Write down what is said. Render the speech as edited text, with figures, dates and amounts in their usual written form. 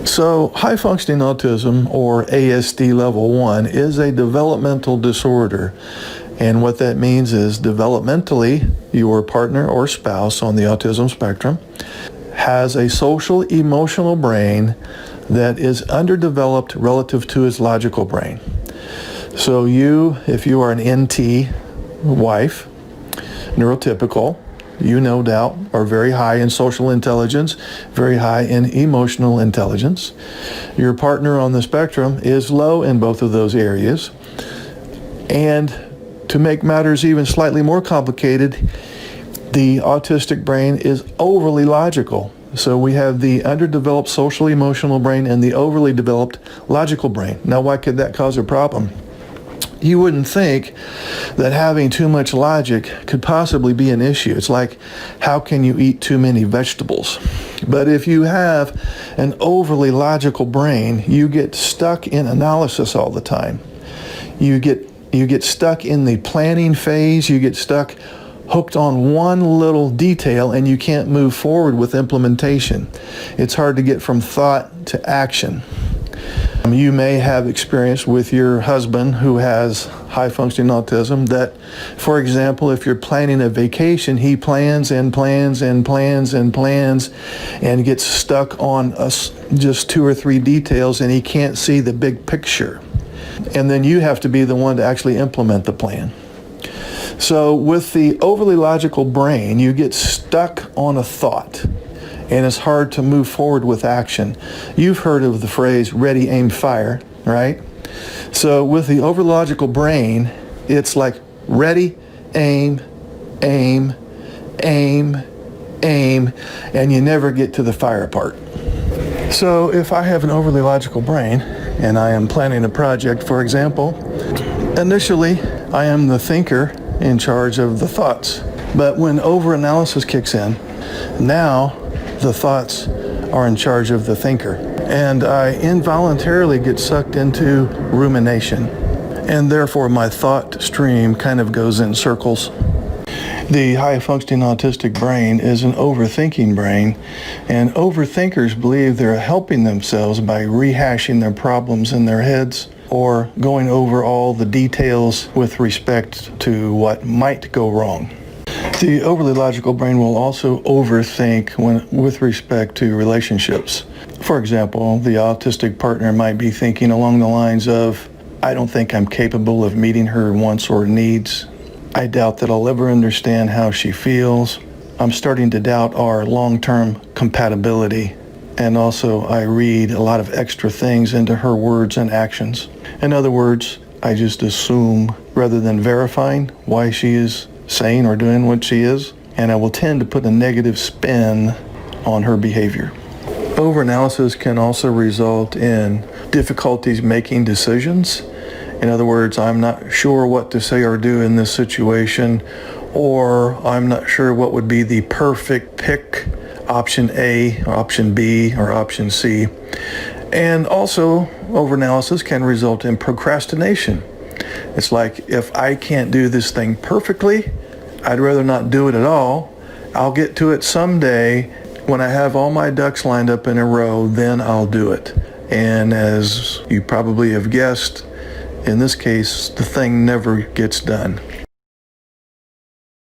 So, high-functioning autism, or ASD level 1, is a developmental disorder. And what that means is developmentally, your partner or spouse on the autism spectrum has a social emotional brain that is underdeveloped relative to his logical brain. So if you are an NT wife, neurotypical, you no doubt are very high in social intelligence, very high in emotional intelligence. Your partner on the spectrum is low in both of those areas. And to make matters even slightly more complicated, the autistic brain is overly logical. So we have the underdeveloped social emotional brain and the overly developed logical brain. Now, why could that cause a problem? You wouldn't think that having too much logic could possibly be an issue. It's like, how can you eat too many vegetables? But if you have an overly logical brain, you get stuck in analysis all the time. You get stuck in the planning phase. You get stuck hooked on one little detail, and you can't move forward with implementation. It's hard to get from thought to action. You may have experience with your husband who has high-functioning autism that, for example, if you're planning a vacation, he plans and plans and plans and plans and gets stuck on just 2 or 3 details, and he can't see the big picture. And then you have to be the one to actually implement the plan. So with the overly logical brain, you get stuck on a thought, and it's hard to move forward with action. You've heard of the phrase ready, aim, fire, right? So with the overlogical brain, it's like ready, aim, aim, aim, aim, and you never get to the fire part. So if I have an overly logical brain and I am planning a project, for example, initially I am the thinker in charge of the thoughts. But when overanalysis kicks in, now the thoughts are in charge of the thinker. And I involuntarily get sucked into rumination. And therefore my thought stream kind of goes in circles. The high-functioning autistic brain is an overthinking brain, and overthinkers believe they're helping themselves by rehashing their problems in their heads or going over all the details with respect to what might go wrong. The overly logical brain will also overthink with respect to relationships. For example, the autistic partner might be thinking along the lines of, I don't think I'm capable of meeting her wants or needs. I doubt that I'll ever understand how she feels. I'm starting to doubt our long-term compatibility. And also, I read a lot of extra things into her words and actions. In other words, I just assume rather than verifying why she is saying or doing what she is, and I will tend to put a negative spin on her behavior. Overanalysis can also result in difficulties making decisions. In other words, I'm not sure what to say or do in this situation, or I'm not sure what would be the perfect pick, option A, option B, or option C. And also, overanalysis can result in procrastination. It's like, if I can't do this thing perfectly, I'd rather not do it at all. I'll get to it someday. When I have all my ducks lined up in a row, then I'll do it. And as you probably have guessed, in this case, the thing never gets done.